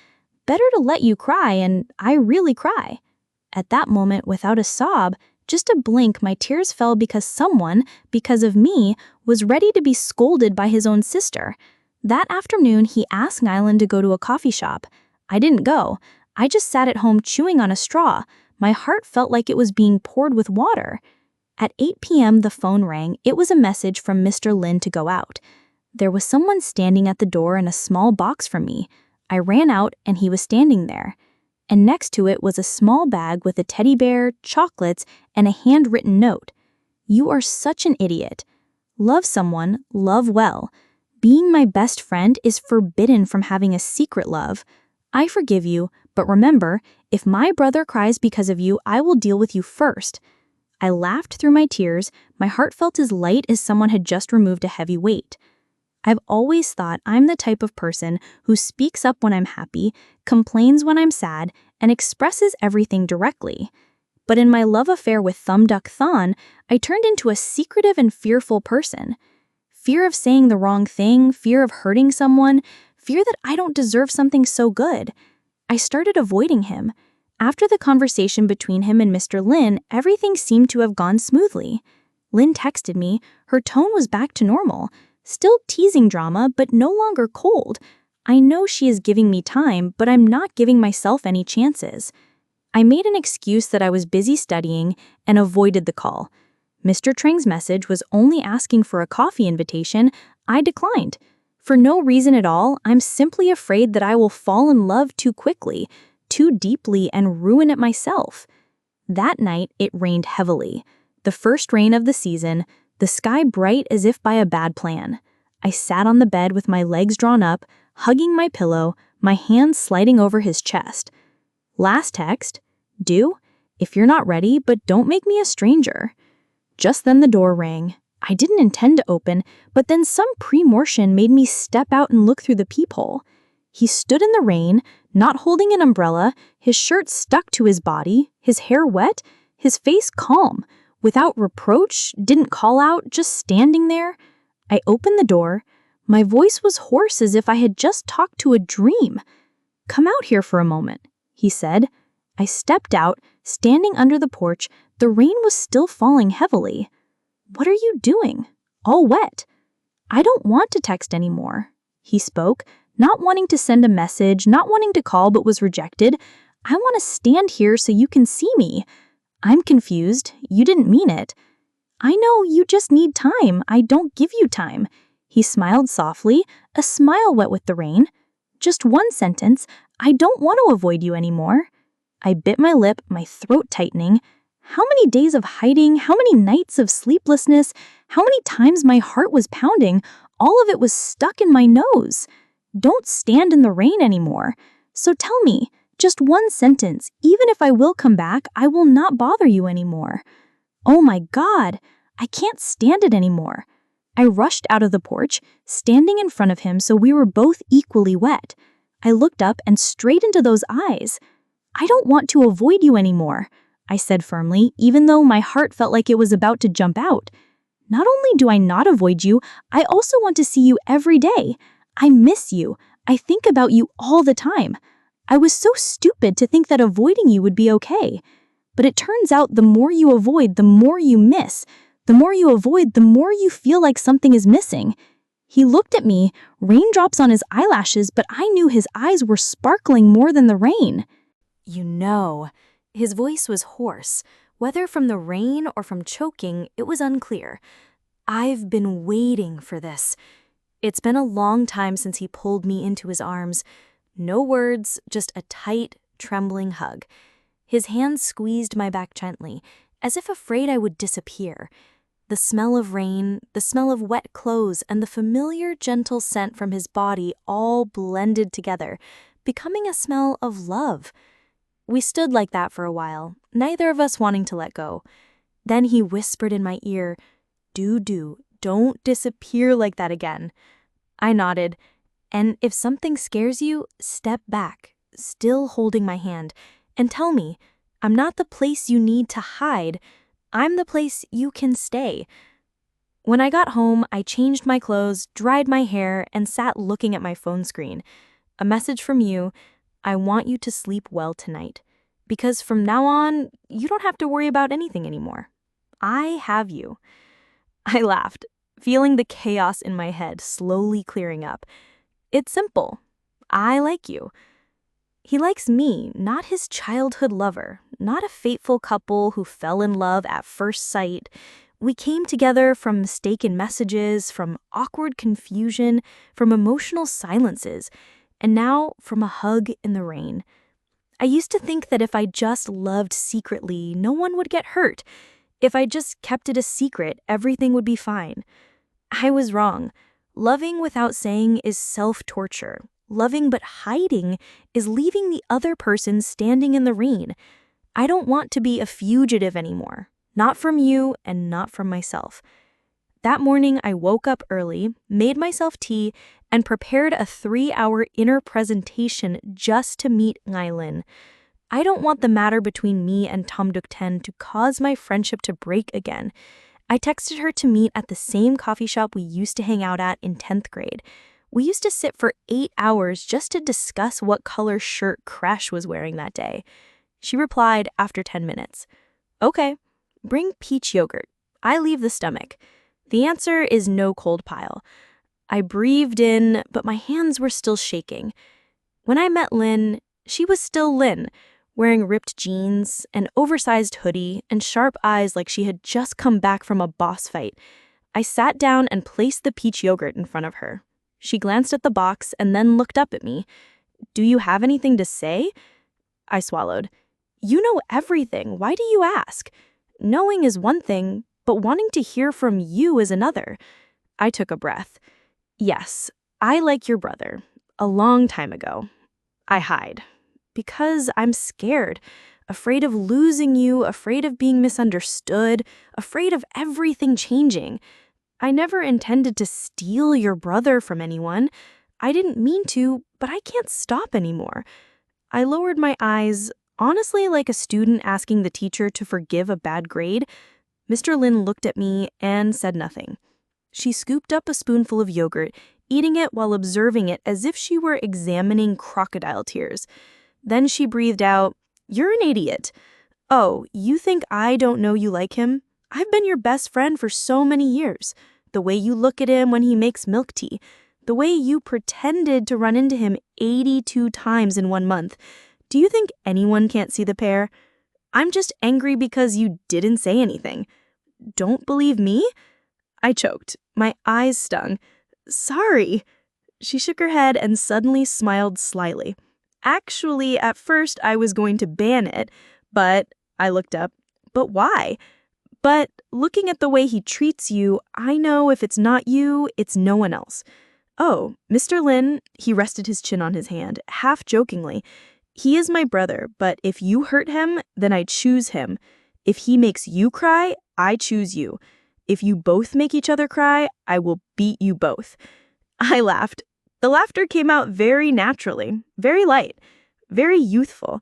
"Better to let you cry, and I really cry." At that moment, without a sob, just a blink, my tears fell because someone, because of me, was ready to be scolded by his own sister. That afternoon, he asked Ngylin to go to a coffee shop. I didn't go. I just sat at home chewing on a straw. My heart felt like it was being poured with water. At 8 p.m., the phone rang. It was a message from Mr. Lin to go out. There was someone standing at the door in a small box from me. I ran out, and he was standing there. And next to it was a small bag with a teddy bear, chocolates, and a handwritten note. "You are such an idiot. Love someone, love well. Being my best friend is forbidden from having a secret love. I forgive you, but remember, if my brother cries because of you, I will deal with you first." I laughed through my tears. My heart felt as light as someone had just removed a heavy weight. I've always thought I'm the type of person who speaks up when I'm happy, complains when I'm sad, and expresses everything directly. But in my love affair with Thumb Duck Thon, I turned into a secretive and fearful person. Fear of saying the wrong thing, fear of hurting someone, fear that I don't deserve something so good. I started avoiding him. After the conversation between him and Mr. Lin, everything seemed to have gone smoothly. Lin texted me. Her tone was back to normal. Still teasing drama, but no longer cold. I know she is giving me time, but I'm not giving myself any chances. I made an excuse that I was busy studying and avoided the call. Mr. Trang's message was only asking for a coffee invitation. I declined. For no reason at all, I'm simply afraid that I will fall in love too quickly, too deeply, and ruin it myself. That night, it rained heavily. The first rain of the season, the sky bright as if by a bad plan. I sat on the bed with my legs drawn up, hugging my pillow, my hands sliding over his chest. Last text, do, if you're not ready, but don't make me a stranger. Just then the door rang. I didn't intend to open, but then some premortion made me step out and look through the peephole. He stood in the rain, not holding an umbrella, his shirt stuck to his body, his hair wet, his face calm, without reproach, didn't call out, just standing there. I opened the door. My voice was hoarse as if I had just talked to a dream. "Come out here for a moment," he said. I stepped out, standing under the porch. The rain was still falling heavily. "What are you doing? All wet." "I don't want to text anymore," he spoke, not wanting to send a message, not wanting to call but was rejected. "I want to stand here so you can see me." "I'm confused. You didn't mean it." "I know, you just need time. I don't give you time." He smiled softly, a smile wet with the rain. "Just one sentence. I don't want to avoid you anymore." I bit my lip, my throat tightening. How many days of hiding, how many nights of sleeplessness, how many times my heart was pounding, all of it was stuck in my nose. "Don't stand in the rain anymore. So tell me, just one sentence, even if I will come back, I will not bother you anymore." Oh my God, I can't stand it anymore. I rushed out of the porch, standing in front of him so we were both equally wet. I looked up and straight into those eyes. "I don't want to avoid you anymore," I said firmly, even though my heart felt like it was about to jump out. "Not only do I not avoid you, I also want to see you every day. I miss you. I think about you all the time. I was so stupid to think that avoiding you would be okay. But it turns out the more you avoid, the more you miss. The more you avoid, the more you feel like something is missing." He looked at me, raindrops on his eyelashes, but I knew his eyes were sparkling more than the rain. "You know." His voice was hoarse. Whether from the rain or from choking, it was unclear. "I've been waiting for this." It's been a long time since he pulled me into his arms. No words, just a tight, trembling hug. His hands squeezed my back gently, as if afraid I would disappear. The smell of rain, the smell of wet clothes, and the familiar, gentle scent from his body all blended together, becoming a smell of love. We stood like that for a while, neither of us wanting to let go. Then he whispered in my ear, Don't disappear like that again." I nodded. "And if something scares you, step back," still holding my hand, "and tell me, I'm not the place you need to hide. I'm the place you can stay." When I got home, I changed my clothes, dried my hair, and sat looking at my phone screen. A message from you: "I want you to sleep well tonight. Because from now on, you don't have to worry about anything anymore. I have you." I laughed, feeling the chaos in my head slowly clearing up. It's simple. I like you. He likes me, not his childhood lover, not a fateful couple who fell in love at first sight. We came together from mistaken messages, from awkward confusion, from emotional silences, and now from a hug in the rain. I used to think that if I just loved secretly, no one would get hurt. If I just kept it a secret, everything would be fine. I was wrong. Loving without saying is self-torture. Loving but hiding is leaving the other person standing in the rain. I don't want to be a fugitive anymore. Not from you and not from myself. That morning, I woke up early, made myself tea, and prepared a 3-hour inner presentation just to meet Ngailin. I don't want the matter between me and Tom Duk-ten to cause my friendship to break again. I texted her to meet at the same coffee shop we used to hang out at in 10th grade. We used to sit for 8 hours just to discuss what color shirt Crash was wearing that day. She replied after 10 minutes. Okay, bring peach yogurt. I leave the stomach. The answer is no cold pile. I breathed in, but my hands were still shaking. When I met Lynn, she was still Lynn, wearing ripped jeans, an oversized hoodie, and sharp eyes like she had just come back from a boss fight. I sat down and placed the peach yogurt in front of her. She glanced at the box and then looked up at me. Do you have anything to say? I swallowed. You know everything. Why do you ask? Knowing is one thing, but wanting to hear from you is another. I took a breath. Yes, I like your brother. A long time ago. I hide. Because I'm scared. Afraid of losing you, afraid of being misunderstood, afraid of everything changing. I never intended to steal your brother from anyone. I didn't mean to, but I can't stop anymore. I lowered my eyes, honestly like a student asking the teacher to forgive a bad grade. Mr. Lin looked at me and said nothing. She scooped up a spoonful of yogurt, eating it while observing it as if she were examining crocodile tears. Then she breathed out, "You're an idiot. Oh, you think I don't know you like him? I've been your best friend for so many years. The way you look at him when he makes milk tea. The way you pretended to run into him 82 times in 1 month. Do you think anyone can't see the pair? I'm just angry because you didn't say anything. Don't believe me?" I choked. My eyes stung. "Sorry." She shook her head and suddenly smiled slyly. Actually, at first I was going to ban it, but I looked up. But why? But looking at the way he treats you, I know if it's not you, it's no one else. Oh, Mr. Lin, he rested his chin on his hand, half jokingly. He is my brother, but if you hurt him, then I choose him. If he makes you cry, I choose you. If you both make each other cry, I will beat you both. I laughed. The laughter came out very naturally, very light, very youthful.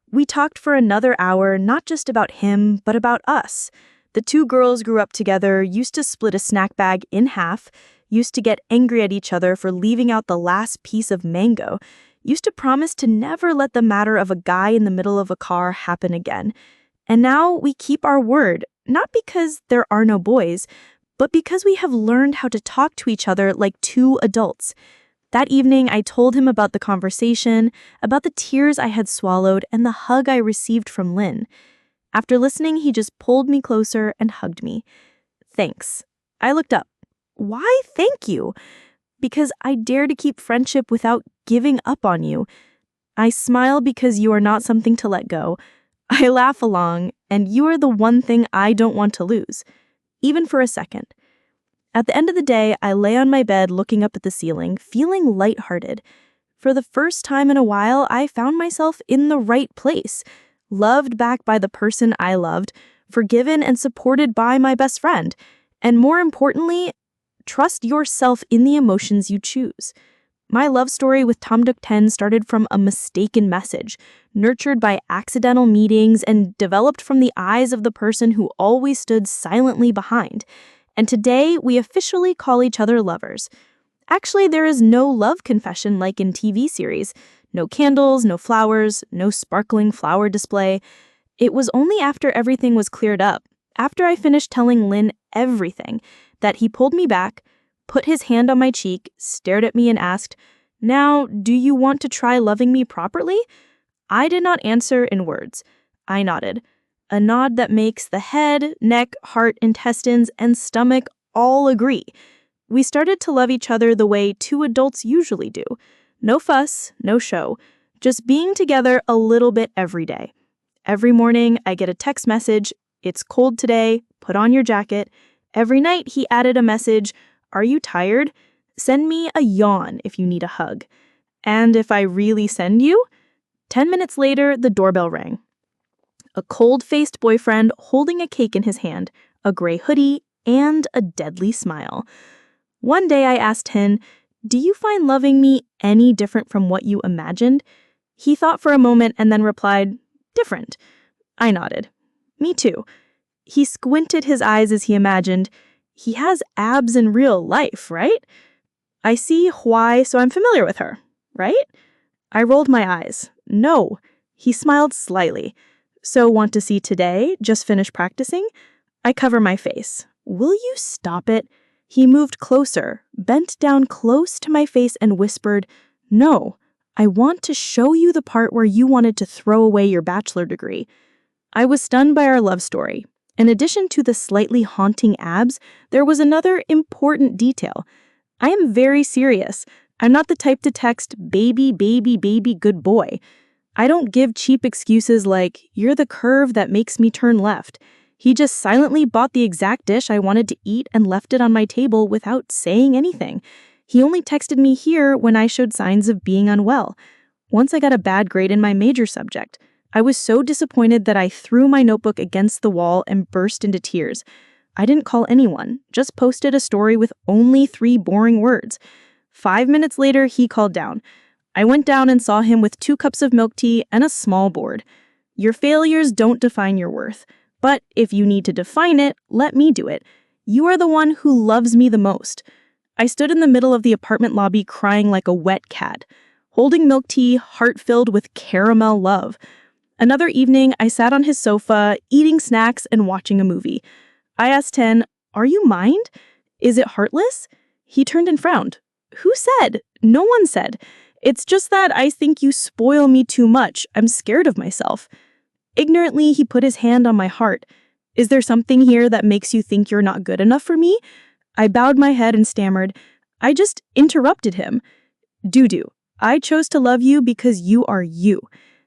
We talked for another hour, not just about him, but about us. The two girls grew up together, used to split a snack bag in half, used to get angry at each other for leaving out the last piece of mango, used to promise to never let the matter of a guy in the middle of a car happen again. And now we keep our word, not because there are no boys, but because we have learned how to talk to each other like two adults. That evening, I told him about the conversation, about the tears I had swallowed, and the hug I received from Lynn. After listening, he just pulled me closer and hugged me. Thanks. I looked up. Why thank you? Because I dare to keep friendship without giving up on you. I smile because you are not something to let go. I laugh along, and you are the one thing I don't want to lose, even for a second. At the end of the day, I lay on my bed looking up at the ceiling, feeling lighthearted. For the first time in a while, I found myself in the right place, loved back by the person I loved, forgiven and supported by my best friend, and more importantly, trust yourself in the emotions you choose. My love story with Tom Duk Ten started from a mistaken message, nurtured by accidental meetings and developed from the eyes of the person who always stood silently behind. And today, we officially call each other lovers. Actually, there is no love confession like in TV series. No candles, no flowers, no sparkling flower display. It was only after everything was cleared up, after I finished telling Lynn everything, that he pulled me back, put his hand on my cheek, stared at me and asked, "Now, do you want to try loving me properly?" I did not answer in words. I nodded. A nod that makes the head, neck, heart, intestines, and stomach all agree. We started to love each other the way two adults usually do. No fuss, no show, just being together a little bit every day. Every morning, I get a text message, "It's cold today, put on your jacket." Every night, he added a message, "Are you tired? Send me a yawn if you need a hug." And if I really send you? 10 minutes later, the doorbell rang. A cold-faced boyfriend holding a cake in his hand, a gray hoodie, and a deadly smile. One day I asked him, "Do you find loving me any different from what you imagined?" He thought for a moment and then replied, "Different." I nodded. "Me too." He squinted his eyes as he imagined, "He has abs in real life, right?" "I see why, so I'm familiar with her, right?" I rolled my eyes. "No, He smiled slightly. So want to see today? Just finished practicing? I cover my face. Will you stop it? He moved closer, bent down close to my face and whispered, No, I want to show you the part where you wanted to throw away your bachelor degree. I was stunned by our love story. In addition to the slightly haunting abs, there was another important detail. I am very serious. I'm not the type to text baby, baby, baby, good boy. I don't give cheap excuses like, you're the curve that makes me turn left. He just silently bought the exact dish I wanted to eat and left it on my table without saying anything. He only texted me here when I showed signs of being unwell. Once I got a bad grade in my major subject. I was so disappointed that I threw my notebook against the wall and burst into tears. I didn't call anyone, just posted a story with only 3 boring words. 5 minutes later, he called down. I went down and saw him with 2 cups of milk tea and a small board. Your failures don't define your worth. But if you need to define it, let me do it. You are the one who loves me the most. I stood in the middle of the apartment lobby crying like a wet cat, holding milk tea, heart filled with caramel love. Another evening, I sat on his sofa, eating snacks and watching a movie. I asked Ten, Are you mind? Is it heartless? He turned and frowned. Who said? No one said. It's just that I think you spoil me too much. I'm scared of myself. Ignorantly, he put his hand on my heart. Is there something here that makes you think you're not good enough for me? I bowed my head and stammered. I just interrupted him. Dudu, I chose to love you because you are you.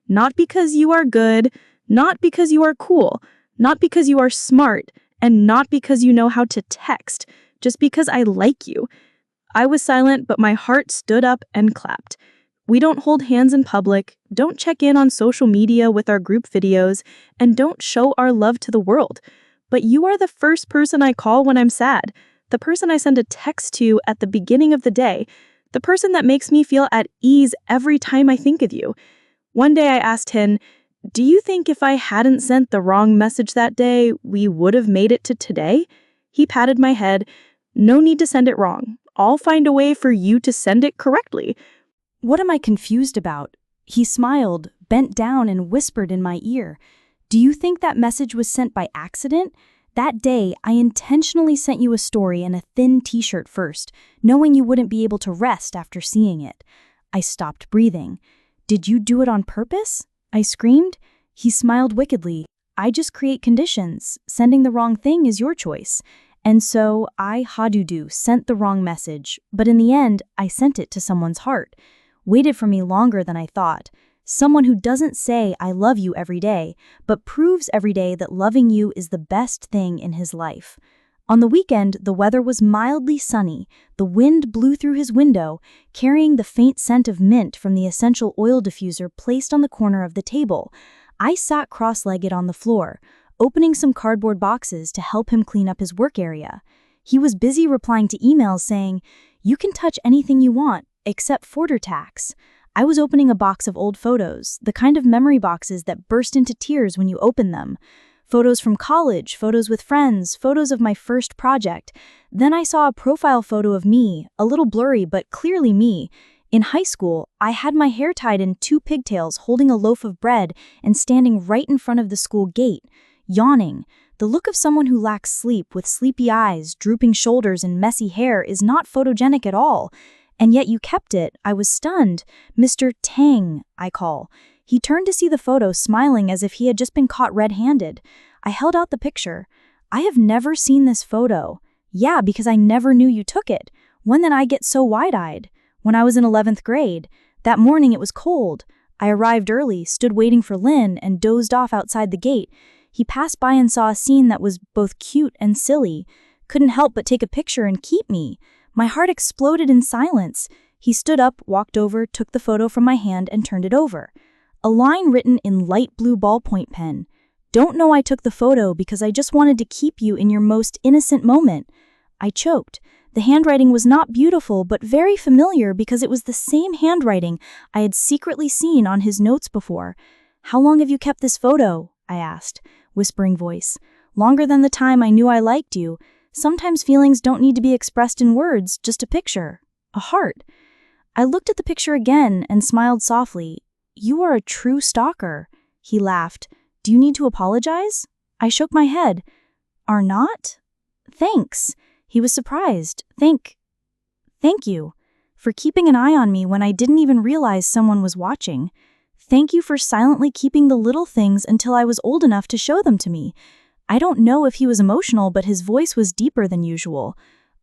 Not because you are good, not because you are cool, not because you are smart, and not because you know how to text, just because I like you. I was silent, but my heart stood up and clapped. We don't hold hands in public, don't check in on social media with our group videos, and don't show our love to the world. But you are the first person I call when I'm sad, the person I send a text to at the beginning of the day, the person that makes me feel at ease every time I think of you. One day I asked him, Do you think if I hadn't sent the wrong message that day, we would have made it to today? He patted my head. No need to send it wrong. I'll find a way for you to send it correctly. What am I confused about? He smiled, bent down, and whispered in my ear. Do you think that message was sent by accident? That day, I intentionally sent you a story in a thin t-shirt first, knowing you wouldn't be able to rest after seeing it. I stopped breathing. Did you do it on purpose? I screamed. He smiled wickedly. I just create conditions. Sending the wrong thing is your choice. And so I, Hadudu, sent the wrong message, but in the end, I sent it to someone's heart. Waited for me longer than I thought. Someone who doesn't say I love you every day, but proves every day that loving you is the best thing in his life. On the weekend, the weather was mildly sunny. The wind blew through his window, carrying the faint scent of mint from the essential oil diffuser placed on the corner of the table. I sat cross-legged on the floor, opening some cardboard boxes to help him clean up his work area. He was busy replying to emails saying, You can touch anything you want, except Forder tax. I was opening a box of old photos, the kind of memory boxes that burst into tears when you open them. Photos from college, photos with friends, photos of my first project. Then I saw a profile photo of me, a little blurry but clearly me. In high school, I had my hair tied in 2 pigtails holding a loaf of bread and standing right in front of the school gate, yawning. The look of someone who lacks sleep with sleepy eyes, drooping shoulders, and messy hair is not photogenic at all. And yet you kept it. I was stunned. Mr. Tang, I call. He turned to see the photo, smiling as if he had just been caught red-handed. I held out the picture. I have never seen this photo. Yeah, because I never knew you took it. When did I get so wide-eyed? When I was in 11th grade. That morning it was cold. I arrived early, stood waiting for Lynn, and dozed off outside the gate. He passed by and saw a scene that was both cute and silly. Couldn't help but take a picture and keep me. My heart exploded in silence. He stood up, walked over, took the photo from my hand, and turned it over. A line written in light blue ballpoint pen. Don't know I took the photo because I just wanted to keep you in your most innocent moment. I choked. The handwriting was not beautiful, but very familiar because it was the same handwriting I had secretly seen on his notes before. How long have you kept this photo? I asked, whispering voice. Longer than the time I knew I liked you. Sometimes feelings don't need to be expressed in words, just a picture. A heart. I looked at the picture again and smiled softly. you are a true stalker." He laughed. "Do you need to apologize?" I shook my head. "Are not?" "Thanks." He was surprised. Thank you for keeping an eye on me when I didn't even realize someone was watching. Thank you for silently keeping the little things until I was old enough to show them to me." I don't know if he was emotional, but his voice was deeper than usual.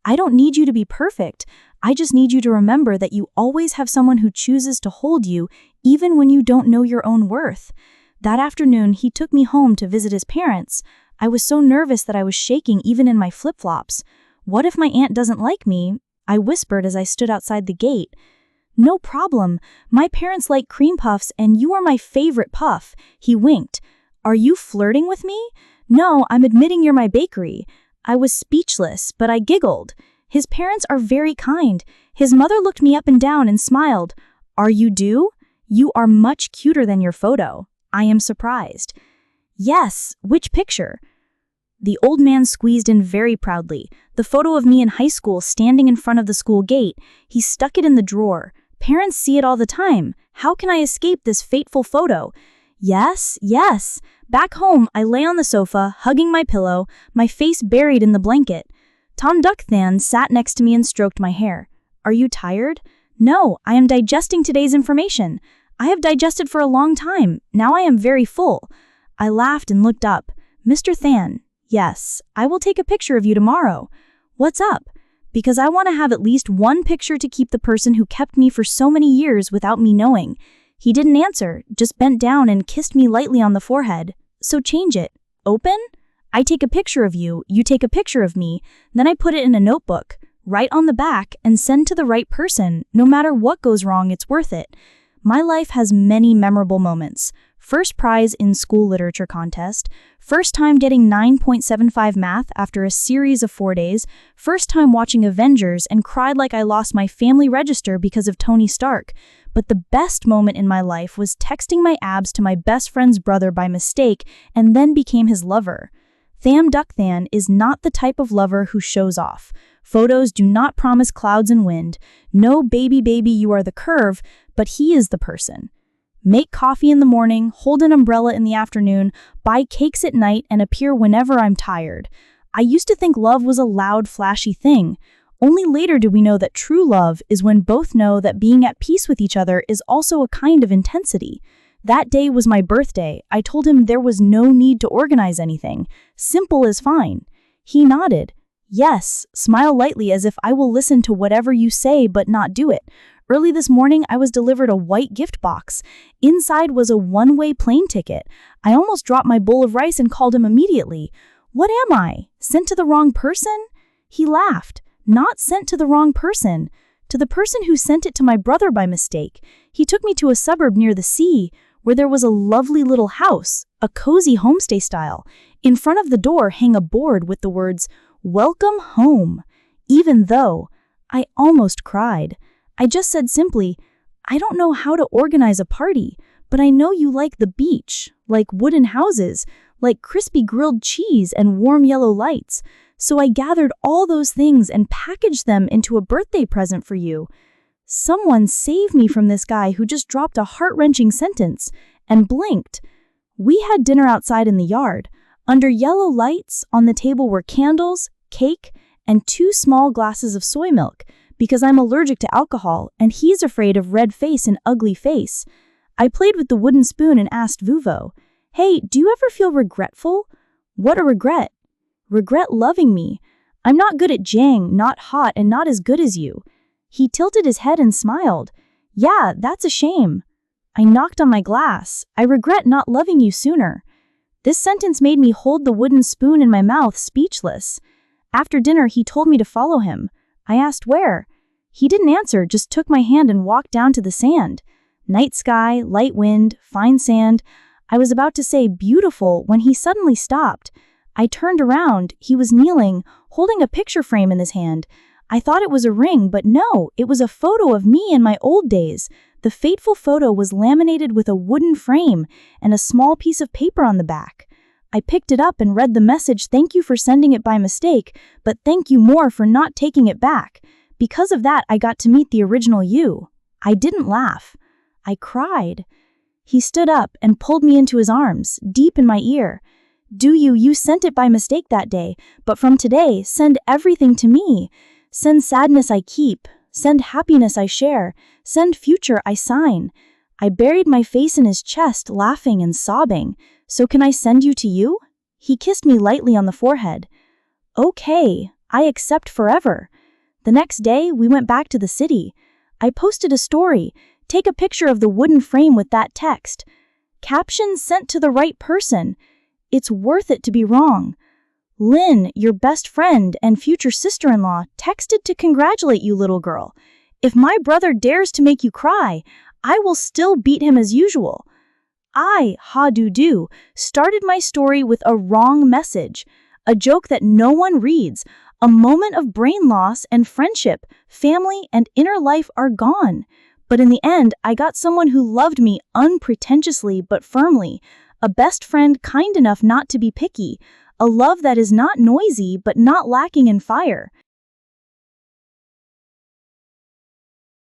"I don't need you to be perfect. I just need you to remember that you always have someone who chooses to hold you, even when you don't know your own worth." That afternoon, he took me home to visit his parents. I was so nervous that I was shaking even in my flip-flops. "What if my aunt doesn't like me?" I whispered as I stood outside the gate. "No problem. My parents like cream puffs and you are my favorite puff." He winked. "Are you flirting with me?" "No, I'm admitting you're my bakery." I was speechless, but I giggled. His parents are very kind. His mother looked me up and down and smiled. "Are you due? You are much cuter than your photo." I am surprised. "Yes, which picture?" The old man squeezed in very proudly. "The photo of me in high school standing in front of the school gate." He stuck it in the drawer. "Parents see it all the time. How can I escape this fateful photo?" Yes. Back home, I lay on the sofa, hugging my pillow, my face buried in the blanket. Tom Duckthan sat next to me and stroked my hair. "Are you tired?" "No, I am digesting today's information. I have digested for a long time. Now I am very full." I laughed and looked up. "Mr. Than, yes, I will take a picture of you tomorrow." "What's up?" "Because I want to have at least one picture to keep the person who kept me for so many years without me knowing." He didn't answer, just bent down and kissed me lightly on the forehead. "So change it. Open? I take a picture of you, you take a picture of me, then I put it in a notebook, write on the back, and send to the right person. No matter what goes wrong, it's worth it." My life has many memorable moments. First prize in school literature contest, first time getting 9.75 math after a series of 4 days, first time watching Avengers and cried like I lost my family register because of Tony Stark. But the best moment in my life was texting my abs to my best friend's brother by mistake and then became his lover. Tham Duckthan is not the type of lover who shows off. Photos do not promise clouds and wind. No baby you are the curve, but he is the person. Make coffee in the morning, hold an umbrella in the afternoon, buy cakes at night, and appear whenever I'm tired. I used to think love was a loud, flashy thing. Only later do we know that true love is when both know that being at peace with each other is also a kind of intensity. That day was my birthday. I told him there was no need to organize anything. Simple is fine. He nodded. "Yes, smile lightly as if I will listen to whatever you say but not do it." Early this morning, I was delivered a white gift box. Inside was a one-way plane ticket. I almost dropped my bowl of rice and called him immediately. "What am I? Sent to the wrong person?" He laughed. "Not sent to the wrong person. To the person who sent it to my brother by mistake." He took me to a suburb near the sea, where there was a lovely little house, a cozy homestay style. In front of the door hang a board with the words, "Welcome home." Even though I almost cried. I just said simply, "I don't know how to organize a party, but I know you like the beach, like wooden houses, like crispy grilled cheese and warm yellow lights. So I gathered all those things and packaged them into a birthday present for you." Someone save me from this guy who just dropped a heart-wrenching sentence and blinked. We had dinner outside in the yard. Under yellow lights, on the table were candles, cake, and 2 small glasses of soy milk, because I'm allergic to alcohol and he's afraid of red face and ugly face. I played with the wooden spoon and asked Vuvo, "Hey, do you ever feel regretful?" "What a regret?" "Regret loving me. I'm not good at jang, not hot, and not as good as you." He tilted his head and smiled. "Yeah, that's a shame." I knocked on my glass. "I regret not loving you sooner." This sentence made me hold the wooden spoon in my mouth, speechless. After dinner, he told me to follow him. I asked where. He didn't answer, just took my hand and walked down to the sand. Night sky, light wind, fine sand. I was about to say beautiful when he suddenly stopped. I turned around. He was kneeling, holding a picture frame in his hand. I thought it was a ring, but no, it was a photo of me in my old days. The fateful photo was laminated with a wooden frame and a small piece of paper on the back. I picked it up and read the message, "Thank you for sending it by mistake, but thank you more for not taking it back. Because of that, I got to meet the original you." I didn't laugh. I cried. He stood up and pulled me into his arms, deep in my ear. You sent it by mistake that day, but from today, send everything to me. Send sadness I keep, send happiness I share, send future I sign. I buried my face in his chest, laughing and sobbing. So can I send you to you? He kissed me lightly on the forehead. Okay, I accept forever. The next day, we went back to the city. I posted a story. Take a picture of the wooden frame with that text. Caption sent to the right person. It's worth it to be wrong. Lynn, your best friend and future sister-in-law, texted to congratulate you, little girl. If my brother dares to make you cry, I will still beat him as usual. I, ha-do-do, started my story with a wrong message, a joke that no one reads, a moment of brain loss and friendship, family, and inner life are gone. But in the end, I got someone who loved me unpretentiously but firmly, a best friend kind enough not to be picky, a love that is not noisy but not lacking in fire.